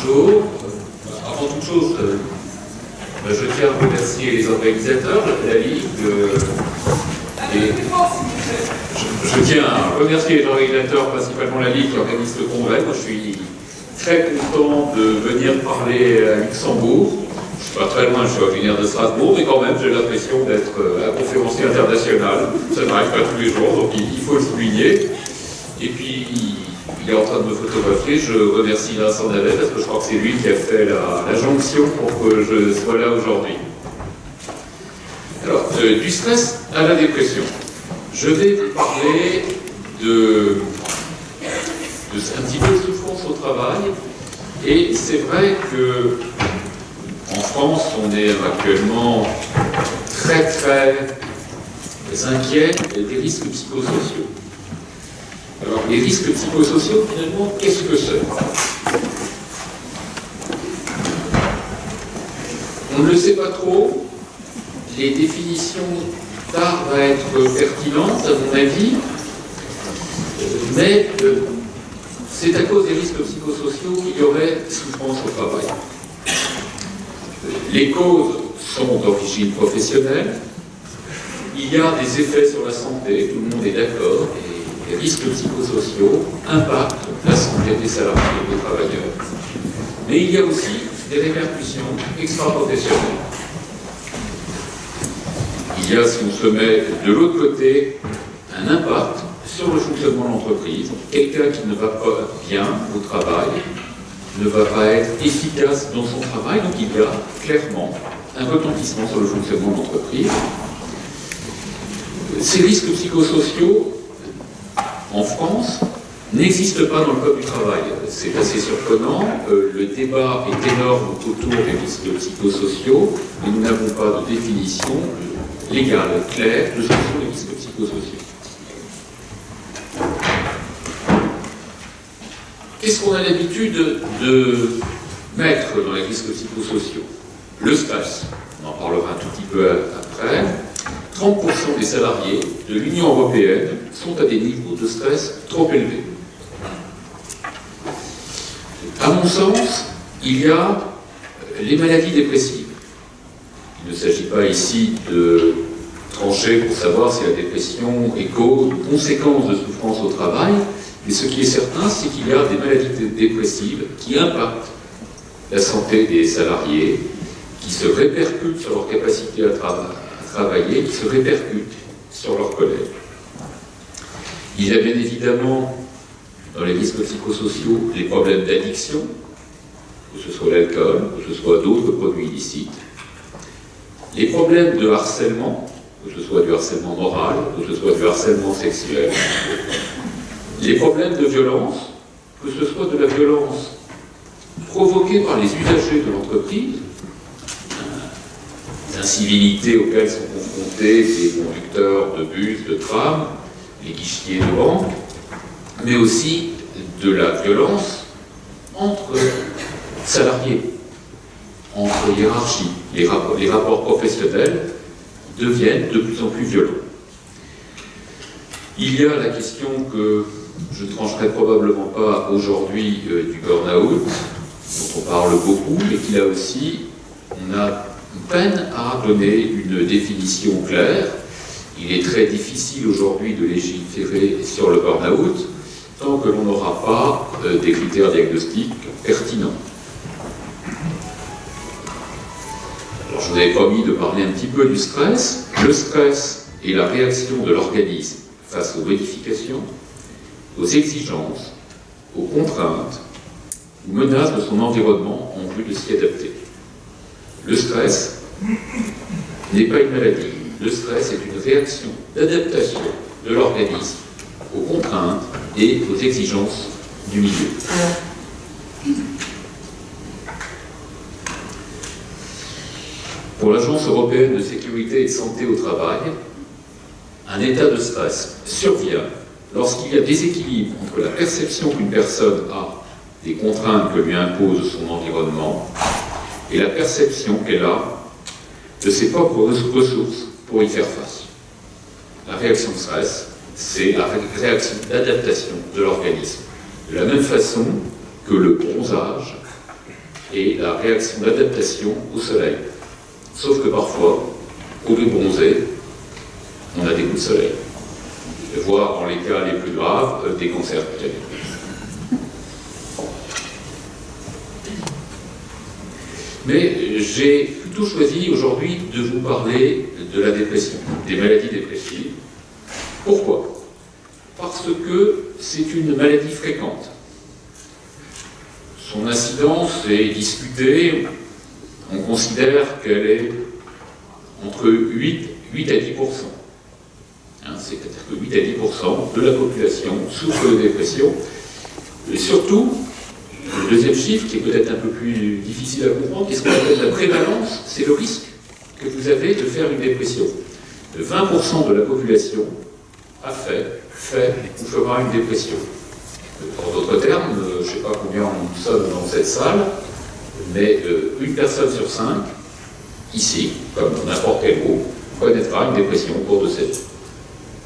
bonjour. Avant toute chose, je tiens à remercier les organisateurs de la Ligue. Je tiens à remercier les organisateurs, principalement la Ligue qui organise le congrès. Moi, je suis très content de venir parler à Luxembourg. Je ne suis pas très loin, je suis originaire de Strasbourg, mais quand même, j'ai l'impression d'être un conférencier international. Ça n'arrive pas tous les jours, donc il faut le souligner. Et puis, il est en train de me photographier. Je remercie Vincent Navet parce que je crois que c'est lui qui a fait la jonction pour que je sois là aujourd'hui. Alors, du stress à la dépression. Je vais vous parler un petit peu de souffrance au travail. Et c'est vrai que en France, on est actuellement très inquiet des risques psychosociaux. Alors, les risques psychosociaux, finalement, qu'est-ce que c'est? On ne le sait pas trop. Les définitions tardent à être pertinentes, à mon avis, mais c'est à cause des risques psychosociaux qu'il y aurait souffrance au travail. Les causes sont d'origine professionnelle. Il y a des effets sur la santé, tout le monde est d'accord. Les risques psychosociaux impactent la santé des salariés et des travailleurs. Mais il y a aussi des répercussions extra-professionnelles. Il y a, si on se met de l'autre côté, un impact sur le fonctionnement de l'entreprise. Quelqu'un qui ne va pas bien au travail ne va pas être efficace dans son travail, donc il y a clairement un retentissement sur le fonctionnement de l'entreprise. Ces risques psychosociaux, en France, n'existe pas dans le Code du travail. C'est assez surprenant. Le débat est énorme autour des risques psychosociaux, mais nous n'avons pas de définition légale, claire, de ce que sont les risques psychosociaux. Qu'est-ce qu'on a l'habitude de mettre dans les risques psychosociaux? Le stress. On en parlera un tout petit peu après. 30% des salariés de l'Union européenne sont à des niveaux de stress trop élevés. À mon sens, il y a les maladies dépressives. Il ne s'agit pas ici de trancher pour savoir si la dépression est cause ou conséquence de souffrance au travail, mais ce qui est certain, c'est qu'il y a des maladies dépressives qui impactent la santé des salariés, qui se répercutent sur leur capacité à travailler, qui se répercutent sur leurs collègues. Il y a bien évidemment, dans les risques psychosociaux, les problèmes d'addiction, que ce soit l'alcool, que ce soit d'autres produits illicites, les problèmes de harcèlement, que ce soit du harcèlement moral, que ce soit du harcèlement sexuel, les problèmes de violence, que ce soit de la violence provoquée par les usagers de l'entreprise, incivilités auxquelles sont confrontés les conducteurs de bus, de tram, les guichetiers de banque, mais aussi de la violence entre salariés, entre hiérarchies. Les rapports professionnels deviennent de plus en plus violents. Il y a la question que je ne trancherai probablement pas aujourd'hui du burn-out, dont on parle beaucoup, mais qui là aussi, on a peine à donner une définition claire. Il est très difficile aujourd'hui de légiférer sur le burn-out tant que l'on n'aura pas des critères diagnostiques pertinents. Alors, je vous avais promis de parler un petit peu du stress. Le stress est la réaction de l'organisme face aux modifications, aux exigences, aux contraintes, aux menaces de son environnement en vue de s'y adapter. Le stress n'est pas une maladie. Le stress est une réaction d'adaptation de l'organisme aux contraintes et aux exigences du milieu. Pour l'Agence européenne de sécurité et de santé au travail, un état de stress survient lorsqu'il y a déséquilibre entre la perception qu'une personne a des contraintes que lui impose son environnement et la perception qu'elle a de ses propres ressources pour y faire face. La réaction de stress, c'est la réaction d'adaptation de l'organisme. De la même façon que le bronzage et la réaction d'adaptation au soleil. Sauf que parfois, au lieu de bronzer, on a des coups de soleil, voire dans les cas les plus graves, des cancers cutanées. Mais j'ai plutôt choisi aujourd'hui de vous parler de la dépression, des maladies dépressives. Pourquoi ? Parce que c'est une maladie fréquente. Son incidence est discutée. On considère qu'elle est entre 8 à 10%. C'est-à-dire que 8 à 10% de la population souffre de dépression. Et surtout, le deuxième chiffre, qui est peut-être un peu plus difficile à comprendre, qu'est-ce qu'on appelle la prévalence, c'est le risque que vous avez de faire une dépression. 20% de la population a fait ou fera une dépression. En d'autres termes, je ne sais pas combien nous sommes dans cette salle, mais une personne sur 5, ici, comme n'importe quel groupe, connaîtra une dépression au cours de cette vie.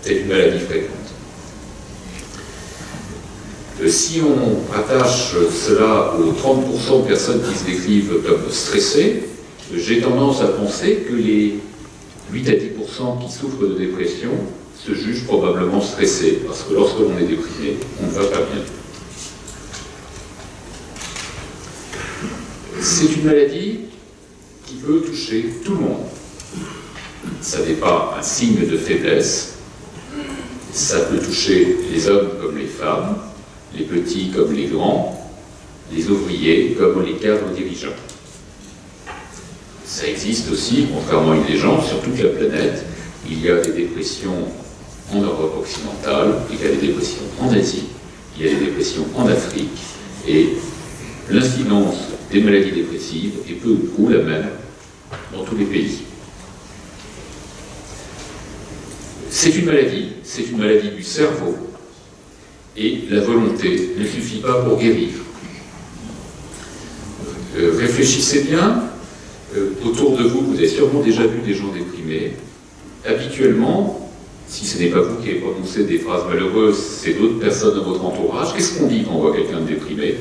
C'est une maladie fréquente. Si on rattache cela aux 30% de personnes qui se décrivent comme stressées, j'ai tendance à penser que les 8 à 10% qui souffrent de dépression se jugent probablement stressés, parce que lorsque l'on est déprimé, on ne va pas bien. C'est une maladie qui peut toucher tout le monde. Ça n'est pas un signe de faiblesse. Ça peut toucher les hommes comme les femmes, les petits comme les grands, les ouvriers comme les cadres dirigeants. Ça existe aussi, contrairement à une légende, sur toute la planète. Il y a des dépressions en Europe occidentale, il y a des dépressions en Asie, il y a des dépressions en Afrique, et l'incidence des maladies dépressives est peu ou prou la même dans tous les pays. C'est une maladie du cerveau, et la volonté ne suffit pas pour guérir. Réfléchissez bien, autour de vous, vous avez sûrement déjà vu des gens déprimés. Habituellement, si ce n'est pas vous qui avez prononcé des phrases malheureuses, c'est d'autres personnes dans votre entourage. Qu'est-ce qu'on dit quand on voit quelqu'un de déprimé ?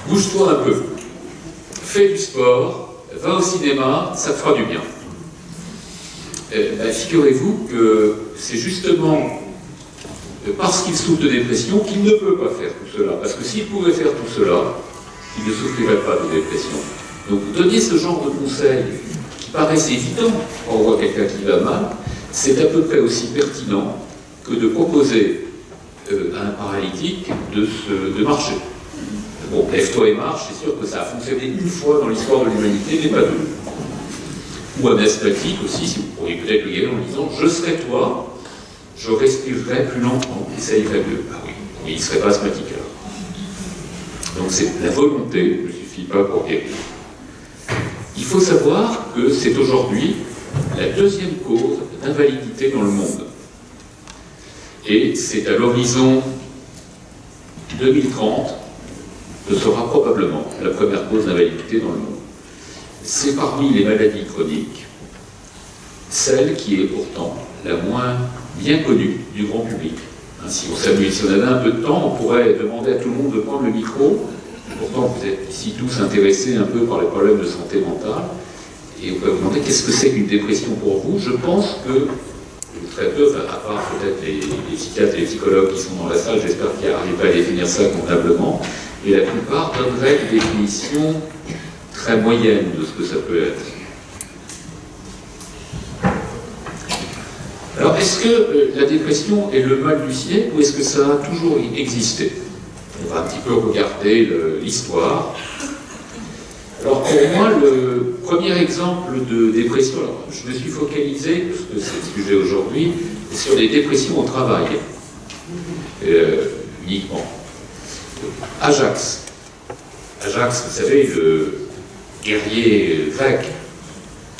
Bouge-toi un peu, fais du sport, va au cinéma, ça te fera du bien. Figurez-vous que c'est justement parce qu'il souffre de dépression qu'il ne peut pas faire tout cela. Parce que s'il pouvait faire tout cela, il ne souffrirait pas de dépression. Donc donner ce genre de conseils qui paraissent évidents quand on voit quelqu'un qui va mal, c'est à peu près aussi pertinent que de proposer à un paralytique de marcher. Bon, lève-toi et marche, c'est sûr que ça a fonctionné une fois dans l'histoire de l'humanité, mais pas deux. Ou un asthmatique aussi, si vous pourriez peut-être le guérir en disant « je serai toi, je respirerai plus lentement et ça irait mieux ». Ah oui, il ne serait pas asthmatique alors. Donc la volonté ne suffit pas pour guérir. Il faut savoir que c'est aujourd'hui la deuxième cause d'invalidité dans le monde. Et c'est à l'horizon 2030 que sera probablement la première cause d'invalidité dans le monde. C'est parmi les maladies chroniques celle qui est pourtant la moins bien connue du grand public. Si on avait un peu de temps, on pourrait demander à tout le monde de prendre le micro. Pourtant, vous êtes ici tous intéressés un peu par les problèmes de santé mentale. Et on peut vous demander qu'est-ce que c'est qu'une dépression pour vous. Je pense que très peu, à part peut-être les psychiatres et les psychologues qui sont dans la salle, j'espère qu'ils n'arrivent pas à définir ça convenablement, et la plupart donneraient une définition très moyenne de ce que ça peut être. Alors, est-ce que la dépression est le mal du siècle ou est-ce que ça a toujours existé ? On va un petit peu regarder l'histoire. Alors, pour moi, le premier exemple de dépression, alors, je me suis focalisé, parce que c'est le sujet aujourd'hui, sur les dépressions au travail, uniquement. Ajax. Ajax, vous savez, le guerrier grec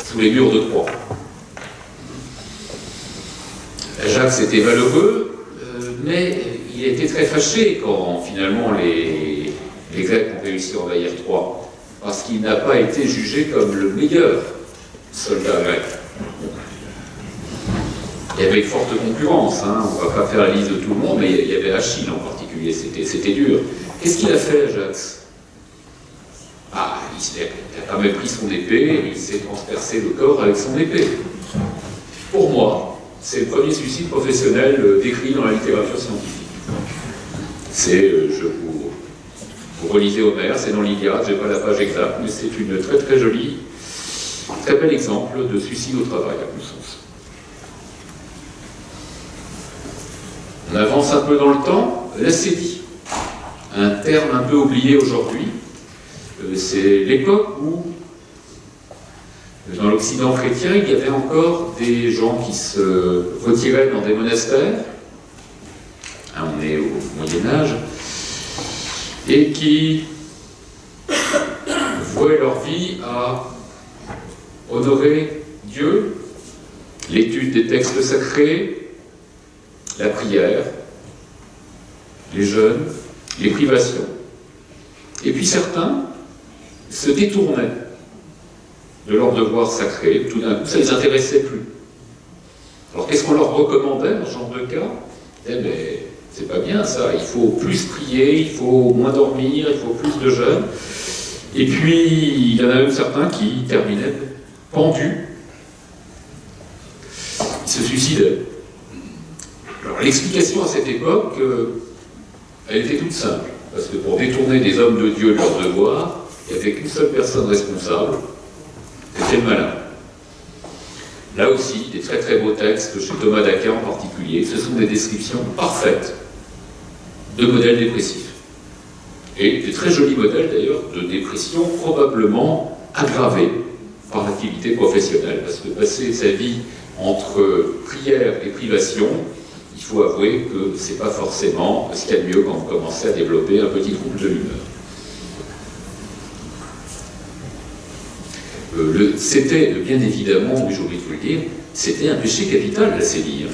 sous les murs de Troie. Ajax était malheureux, mais il était très fâché quand finalement les Grecs ont réussi à envahir Troie, parce qu'il n'a pas été jugé comme le meilleur soldat grec. Il y avait une forte concurrence, on ne va pas faire la liste de tout le monde, mais il y avait Achille en particulier, c'était dur. Qu'est-ce qu'il a fait, Ajax ? il a quand même pris son épée et il s'est transpercé le corps avec son épée. Pour moi, c'est le premier suicide professionnel décrit dans la littérature scientifique. C'est, vous relisez Homère, c'est dans l'Iliade, je n'ai pas la page exacte, mais c'est une très très jolie, très bel exemple de suicide au travail, à mon sens. On avance un peu dans le temps, l'ascétie, un terme un peu oublié aujourd'hui. C'est l'époque où, dans l'Occident chrétien, il y avait encore des gens qui se retiraient dans des monastères, on est au Moyen-Âge, et qui vouaient leur vie à honorer Dieu, l'étude des textes sacrés, la prière, les jeûnes, les privations. Et puis certains se détournaient de leur devoir sacré, tout d'un coup ça ne les intéressait plus. Alors qu'est-ce qu'on leur recommandait dans ce genre de cas? Eh bien, c'est pas bien ça, il faut plus prier, il faut moins dormir, il faut plus de jeûne. Et puis, il y en a même certains qui terminaient pendus. Ils se suicidaient. Alors l'explication à cette époque, elle était toute simple. Parce que pour détourner des hommes de Dieu de leur devoir, il n'y avait qu'une seule personne responsable, c'était le malin. Là aussi, des très très beaux textes, chez Thomas d'Aquin en particulier, ce sont des descriptions parfaites de modèles dépressifs. Et des très jolis modèles d'ailleurs de dépression probablement aggravée par l'activité professionnelle, parce que passer sa vie entre prière et privation, il faut avouer que ce n'est pas forcément ce qu'il y a de mieux quand vous commencez à développer un petit trouble de l'humeur. C'était, bien évidemment, j'ai oublié de vous le dire, c'était un péché capital, la sédille.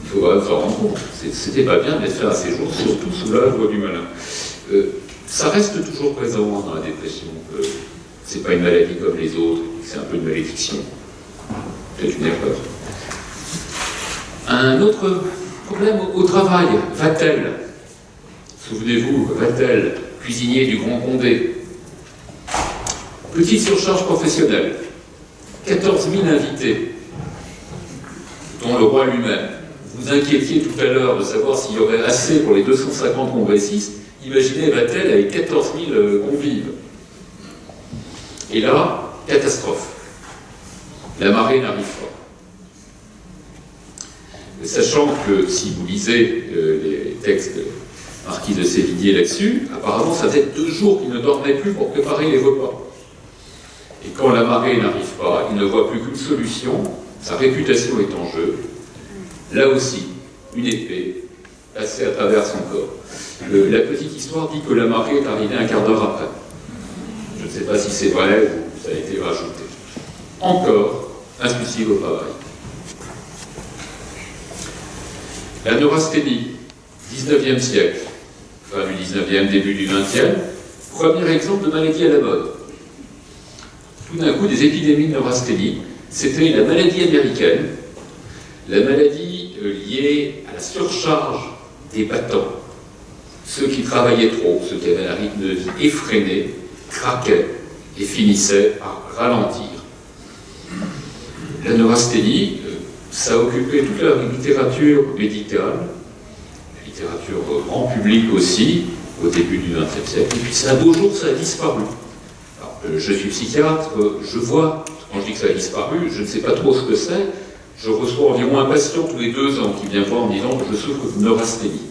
Il faut s'en rendre compte. C'était pas bien d'être fait à ces jours, surtout sous l'œuvre du malin. Ça reste toujours présent dans la dépression. C'est pas une maladie comme les autres, c'est un peu une malédiction. C'est une erreur. Un autre problème au travail, Vatel. Souvenez-vous, Vatel, cuisinier du Grand Condé. Petite surcharge professionnelle. 14 000 invités, dont le roi lui-même. Vous inquiétiez tout à l'heure de savoir s'il y aurait assez pour les 250 congressistes. Imaginez Vatel avec 14 000 convives. Et là, catastrophe. La marée n'arrive pas. Sachant que, si vous lisez les textes de Marquis de Sévigné là-dessus, apparemment ça fait 2 jours qu'il ne dormait plus pour préparer les repas. Et quand la marée n'arrive pas, il ne voit plus qu'une solution, sa réputation est en jeu. Là aussi, une épée passée à travers son corps. La petite histoire dit que la marée est arrivée un quart d'heure après. Je ne sais pas si c'est vrai ou ça a été rajouté. Encore un suicide au travail. La neurasthénie, 19e siècle, fin du 19e, début du 20e, premier exemple de maladie à la mode. Tout d'un coup, des épidémies de neurasthénie. C'était la maladie américaine, la maladie liée à la surcharge des battants. Ceux qui travaillaient trop, ceux qui avaient un rythme de vie effréné, craquaient et finissaient par ralentir. La neurasthénie, ça a occupé toute la littérature médicale, la littérature grand public aussi, au début du XXe siècle, et puis c'est un beau jour, ça a disparu. Alors, je suis psychiatre, je vois, quand je dis que ça a disparu, je ne sais pas trop ce que c'est, je reçois environ un patient tous les 2 ans qui vient voir en me disant que je souffre de neurasthénie.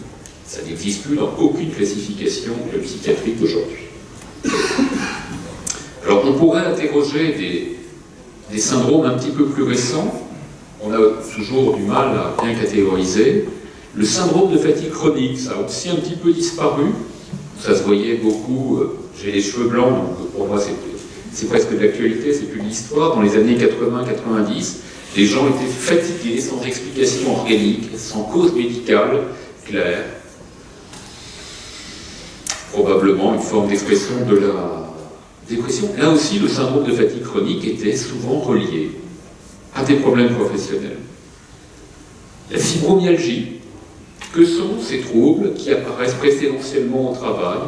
Ça n'existe plus dans aucune classification psychiatrique aujourd'hui. Alors on pourrait interroger des syndromes un petit peu plus récents. On a toujours du mal à bien catégoriser. Le syndrome de fatigue chronique, ça a aussi un petit peu disparu. Ça se voyait beaucoup, j'ai les cheveux blancs, donc pour moi c'est presque de l'actualité, c'est plus de l'histoire. Dans les années 80-90, les gens étaient fatigués, sans explication organique, sans cause médicale claire. Probablement une forme d'expression de la dépression. Là aussi, le syndrome de fatigue chronique était souvent relié à des problèmes professionnels. La fibromyalgie, que sont ces troubles qui apparaissent préférentiellement au travail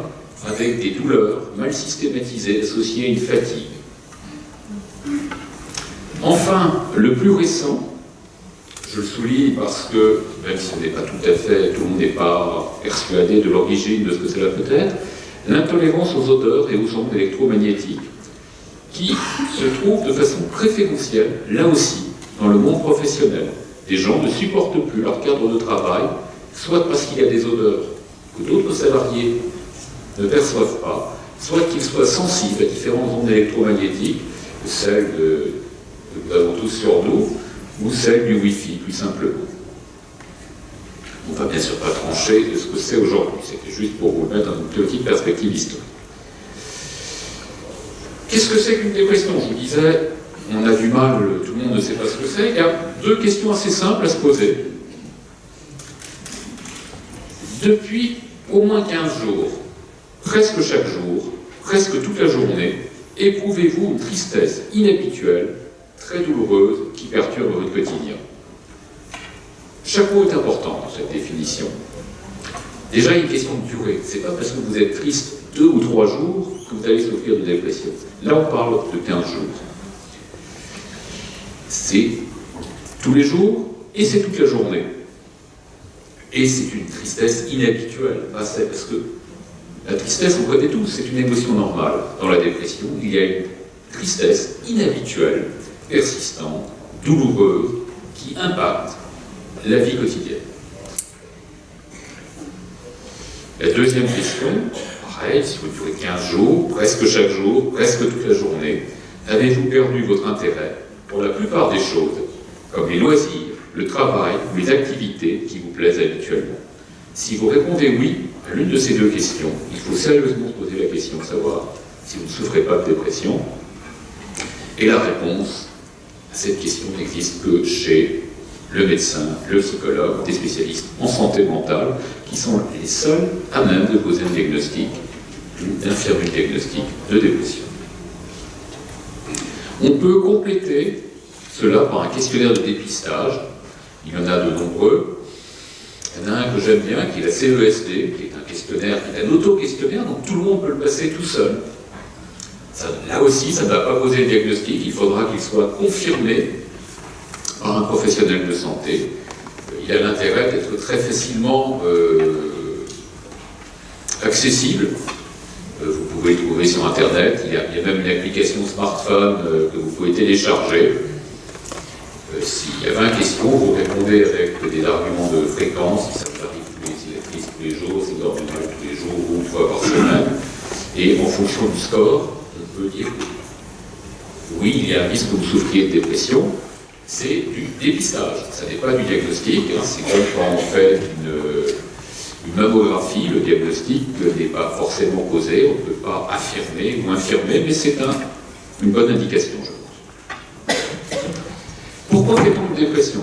avec des douleurs mal systématisées associées à une fatigue. Enfin, le plus récent, je le souligne parce que, même si on n'est pas tout à fait, tout le monde n'est pas persuadé de l'origine de ce que cela peut être, l'intolérance aux odeurs et aux ondes électromagnétiques, qui se trouve de façon préférentielle, là aussi, dans le monde professionnel. Des gens ne supportent plus leur cadre de travail, soit parce qu'il y a des odeurs que d'autres salariés ne perçoivent pas, soit qu'ils soient sensibles à différentes ondes électromagnétiques, celles que nous avons tous sur nous, ou celles du Wi-Fi, plus simplement. On ne va bien sûr pas trancher de ce que c'est aujourd'hui, c'était juste pour vous mettre dans une petite perspective historique. Qu'est-ce que c'est qu'une dépression? Je vous disais, on a du mal, tout le monde ne sait pas ce que c'est. Il y a deux questions assez simples à se poser. Depuis au moins 15 jours, presque chaque jour, presque toute la journée, éprouvez-vous une tristesse inhabituelle, très douloureuse, qui perturbe votre quotidien? Chaque mot est important dans cette définition. Déjà, il y a une question de durée. Ce n'est pas parce que vous êtes triste 2 ou 3 jours que vous allez souffrir de dépression. Là, on parle de 15 jours. C'est tous les jours et c'est toute la journée. Et c'est une tristesse inhabituelle. Parce que la tristesse, on connaît tous, c'est une émotion normale. Dans la dépression, il y a une tristesse inhabituelle, persistante, douloureuse, qui impacte la vie quotidienne. La deuxième question, pareil, si vous durez 15 jours, presque chaque jour, presque toute la journée, avez-vous perdu votre intérêt pour la plupart des choses, comme les loisirs, le travail ou les activités qui vous plaisent habituellement? Si vous répondez oui à l'une de ces deux questions, il faut sérieusement se poser la question de savoir si vous ne souffrez pas de dépression. Et la réponse à cette question n'existe que chez le médecin, le psychologue, des spécialistes en santé mentale, qui sont les seuls à même de poser un diagnostic, d'infirmer le diagnostic de dépression. On peut compléter cela par un questionnaire de dépistage. Il y en a de nombreux. Il y en a un que j'aime bien, qui est la CESD, qui est un questionnaire, qui est un auto-questionnaire, donc tout le monde peut le passer tout seul. Là aussi, ça ne va pas poser le diagnostic, il faudra qu'il soit confirmé par un professionnel de santé. Il a l'intérêt d'être très facilement accessible. Vous pouvez le trouver sur Internet. Il y a même une application smartphone que vous pouvez télécharger. S'il y a 20 questions, vous répondez avec des arguments de fréquence, si ça vous arrive tous les jours, si vous dormez mal tous les jours ou une fois par semaine. Et en fonction du score, on peut dire que oui, il y a un risque que vous souffriez de dépression. C'est du dépistage, ça n'est pas du diagnostic, hein. C'est comme quand on fait une mammographie, le diagnostic n'est pas forcément posé, on ne peut pas affirmer ou infirmer, mais c'est une bonne indication, je pense. Pourquoi fait-on de dépression?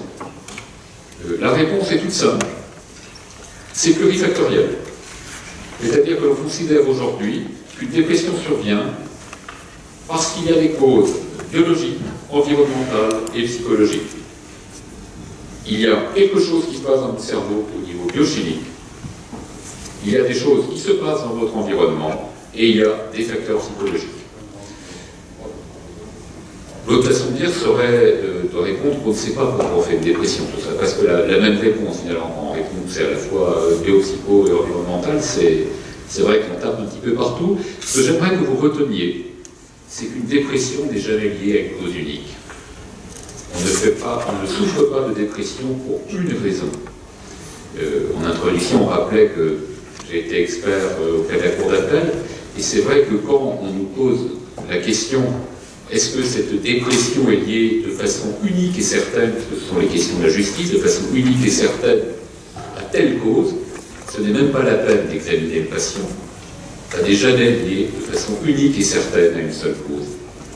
La réponse est toute simple, c'est plurifactoriel. C'est-à-dire que l'on considère aujourd'hui qu'une dépression survient parce qu'il y a des causes biologiques, environnementales et psychologiques. Il y a quelque chose qui se passe dans votre cerveau au niveau biochimique, il y a des choses qui se passent dans votre environnement, et il y a des facteurs psychologiques. L'autre façon de dire serait de répondre qu'on ne sait pas pourquoi on fait une dépression, tout ça, parce que la même réponse, finalement, en réponse, c'est à la fois biopsycho et environnementale, c'est vrai qu'on tape un petit peu partout. Ce que j'aimerais que vous reteniez, c'est qu'une dépression n'est jamais liée à une cause unique. On ne souffre pas de dépression pour une raison. En introduction, on rappelait que j'ai été expert auprès de la Cour d'appel, et c'est vrai que quand on nous pose la question est-ce que cette dépression est liée de façon unique et certaine, parce que ce sont les questions de la justice, de façon unique et certaine à telle cause, ce n'est même pas la peine d'examiner le patient. Ça n'est jamais lié de façon unique et certaine à une seule cause.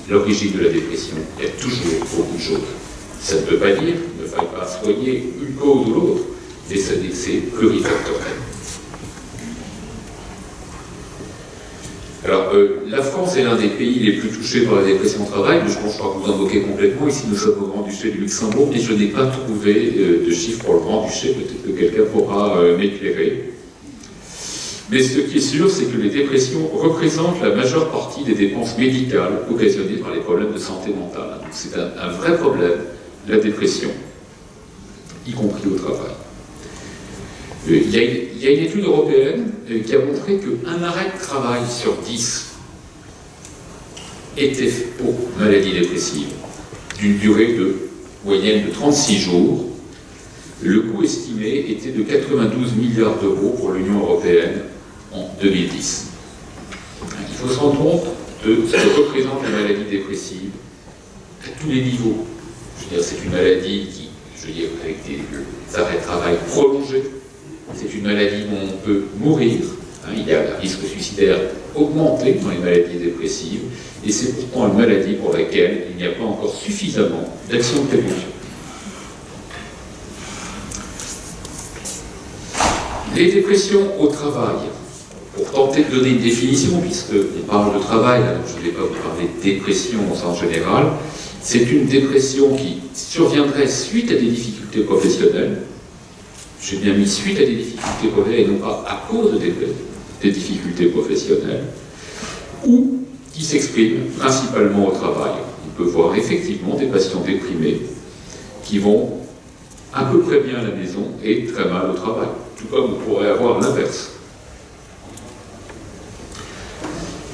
L'origine de la dépression, il y a toujours beaucoup de choses. Ça ne veut pas dire qu'il ne faille pas soigner une cause ou l'autre, mais c'est plurifactoriel. Alors, la France est l'un des pays les plus touchés par la dépression au travail, mais je pense pas que vous en moquez complètement. Ici, nous sommes au Grand-Duché du Luxembourg, mais je n'ai pas trouvé de chiffres pour le Grand-Duché, peut-être que quelqu'un pourra m'éclairer. Mais ce qui est sûr, c'est que les dépressions représentent la majeure partie des dépenses médicales occasionnées par les problèmes de santé mentale. Donc c'est un vrai problème, la dépression, y compris au travail. Il y a une étude européenne qui a montré qu'un arrêt de travail sur 10 était pour maladie dépressive, d'une durée de moyenne de 36 jours. Le coût estimé était de 92 milliards d'euros pour l'Union européenne en 2010. Il faut se rendre compte de ce que représente la maladie dépressive à tous les niveaux. Je veux dire, c'est une maladie qui, je veux dire, avec des arrêts de travail prolongés, c'est une maladie dont on peut mourir. Il y a un risque suicidaire augmenté dans les maladies dépressives, et c'est pourtant une maladie pour laquelle il n'y a pas encore suffisamment d'action de prévention. Les dépressions au travail, pour tenter de donner une définition, puisqu'on parle de travail, alors je ne vais pas vous parler de dépression au sens général, c'est une dépression qui surviendrait suite à des difficultés professionnelles. J'ai bien mis suite à des difficultés professionnelles et non pas à cause des difficultés professionnelles, ou qui s'expriment principalement au travail. On peut voir effectivement des patients déprimés qui vont à peu près bien à la maison et très mal au travail. Tout comme on pourrait avoir l'inverse.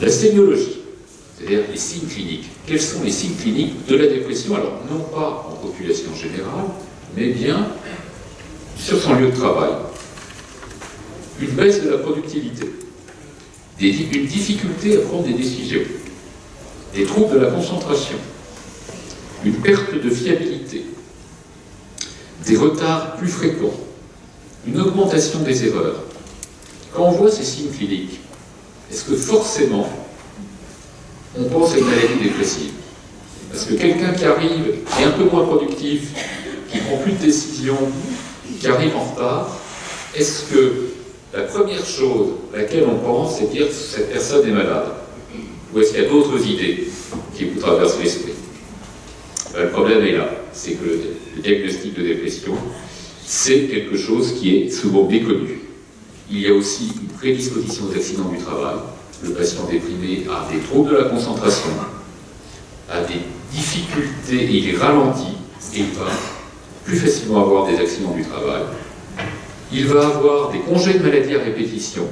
La sémiologie, c'est-à-dire les signes cliniques. Quels sont les signes cliniques de la dépression? Alors, non pas en population générale, mais bien sur son lieu de travail. Une baisse de la productivité, une difficulté à prendre des décisions, des troubles de la concentration, une perte de fiabilité, des retards plus fréquents, une augmentation des erreurs. Quand on voit ces signes cliniques, est-ce que forcément on pense à une maladie dépressive? Parce que quelqu'un qui arrive, qui est un peu moins productif, qui ne prend plus de décisions, qui arrive en retard, est-ce que la première chose à laquelle on pense, c'est de dire que cette personne est malade? Ou est-ce qu'il y a d'autres idées qui vous traversent l'esprit? Le problème est là, c'est que le diagnostic de dépression, c'est quelque chose qui est souvent méconnu. Il y a aussi une prédisposition aux accidents du travail. Le patient déprimé a des troubles de la concentration, a des difficultés, il est ralenti, et il va plus facilement avoir des accidents du travail. Il va avoir des congés de maladie à répétition.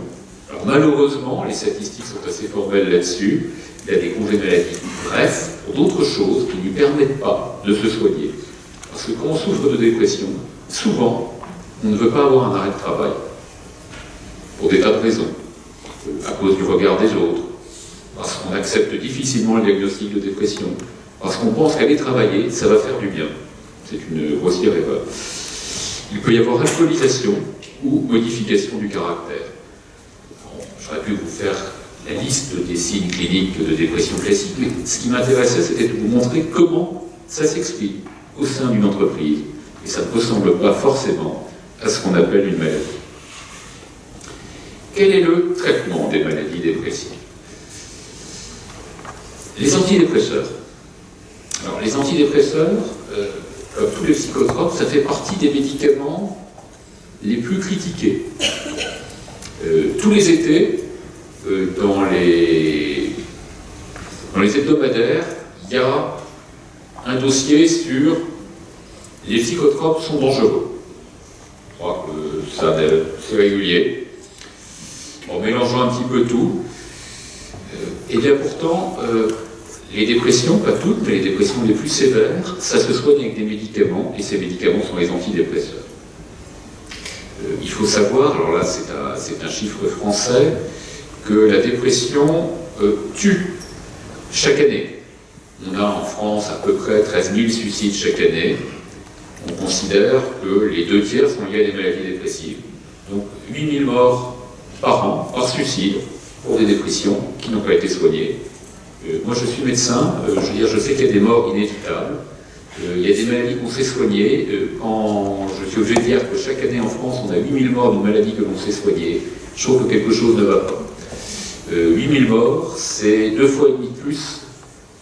Alors malheureusement, les statistiques sont assez formelles là-dessus. Il y a des congés de maladie brefs pour d'autres choses qui ne lui permettent pas de se soigner. Parce que quand on souffre de dépression, souvent, on ne veut pas avoir un arrêt de travail. Pour des tas de raisons. À cause du regard des autres. Parce qu'on accepte difficilement le diagnostic de dépression. Parce qu'on pense qu'aller travailler, ça va faire du bien. C'est une grossière erreur. Il peut y avoir alcoolisation ou modification du caractère. Bon, j'aurais pu vous faire la liste des signes cliniques de dépression classique, mais ce qui m'intéressait, c'était de vous montrer comment ça s'exprime au sein d'une entreprise. Et ça ne ressemble pas forcément à ce qu'on appelle une maladie. Quel est le traitement des maladies dépressives? Les antidépresseurs. Alors, les antidépresseurs, comme tous les psychotropes, ça fait partie des médicaments les plus critiqués. Tous les étés, dans les hebdomadaires, il y a un dossier sur les psychotropes sont dangereux. Je crois que ça, c'est régulier. En mélangeant un petit peu tout, et bien pourtant, les dépressions, pas toutes, mais les dépressions les plus sévères, ça se soigne avec des médicaments, et ces médicaments sont les antidépresseurs. Il faut savoir, alors là c'est un chiffre français, que la dépression tue chaque année. On a en France à peu près 13 000 suicides chaque année. On considère que les 2/3 sont liés à des maladies dépressives. Donc 8 000 morts par an, par suicide, pour des dépressions qui n'ont pas été soignées. Moi je suis médecin, je sais qu'il y a des morts inévitables. Il y a des maladies qu'on sait soigner. Quand je suis obligé de dire que chaque année en France, on a 8 000 morts d'une maladie que l'on sait soigner, je trouve que quelque chose ne va pas. 8 000 morts, c'est 2,5 fois de plus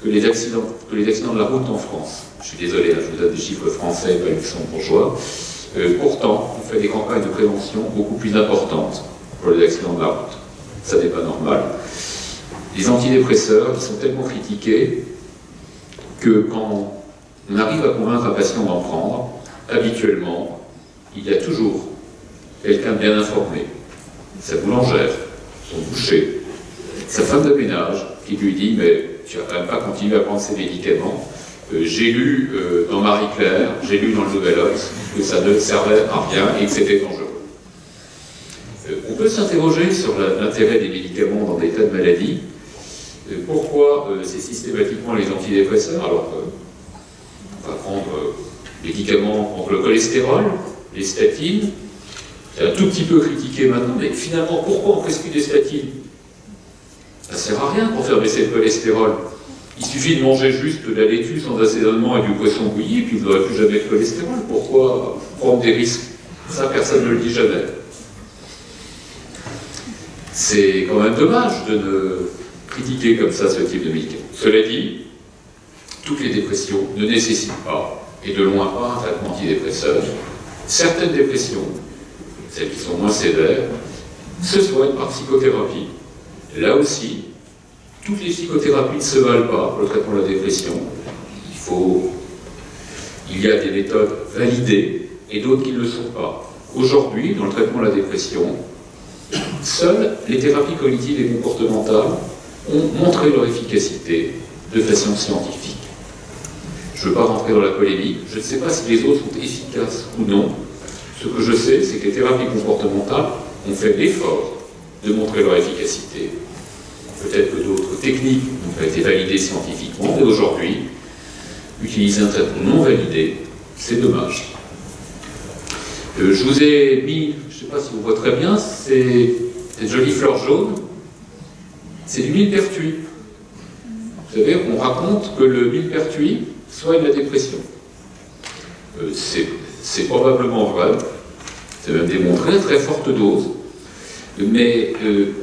que les accidents de la route en France. Je suis désolé, je vous donne des chiffres français, pas luxembourgeois. Pourtant, on fait des campagnes de prévention beaucoup plus importantes. pour les accidents de la route. Ça n'est pas normal. Les antidépresseurs, ils sont tellement critiqués que quand on arrive à convaincre un patient d'en prendre, habituellement, il y a toujours quelqu'un de bien informé, sa boulangère, son boucher, sa femme de ménage, qui lui dit « mais tu vas quand même pas continuer à prendre ces médicaments. J'ai lu dans Marie-Claire, j'ai lu dans le Nouvel Obs que ça ne servait à rien et que c'était dangereux. » On peut s'interroger sur l'intérêt des médicaments dans des tas de maladies. Pourquoi c'est systématiquement les antidépresseurs? Alors, on va prendre médicaments contre le cholestérol, les statines. C'est un tout petit peu critiqué maintenant, mais finalement, pourquoi on prescrit des statines? Ça ne sert à rien pour faire baisser le cholestérol. Il suffit de manger juste de la laitue sans assaisonnement et du poisson bouilli, puis vous n'aurez plus jamais de cholestérol. Pourquoi prendre des risques? Ça, personne ne le dit jamais. C'est quand même dommage de ne critiquer comme ça ce type de médicament. Cela dit, toutes les dépressions ne nécessitent pas, et de loin pas, un traitement antidépresseur. Certaines dépressions, celles qui sont moins sévères, se soignent par psychothérapie. Là aussi, toutes les psychothérapies ne se valent pas pour le traitement de la dépression. Il y a des méthodes validées et d'autres qui ne le sont pas. Aujourd'hui, dans le traitement de la dépression, seules les thérapies cognitives et comportementales ont montré leur efficacité de façon scientifique. Je ne veux pas rentrer dans la polémique, je ne sais pas si les autres sont efficaces ou non. Ce que je sais, c'est que les thérapies comportementales ont fait l'effort de montrer leur efficacité. Peut-être que d'autres techniques n'ont pas été validées scientifiquement, mais aujourd'hui, utiliser un traitement non validé, c'est dommage. Je vous ai mis, je ne sais pas si on voit très bien, c'est cette jolie fleur jaune, c'est du millepertuis. Vous savez, on raconte que le millepertuis soigne la dépression. C'est probablement vrai, c'est même démontré à très forte dose. Mais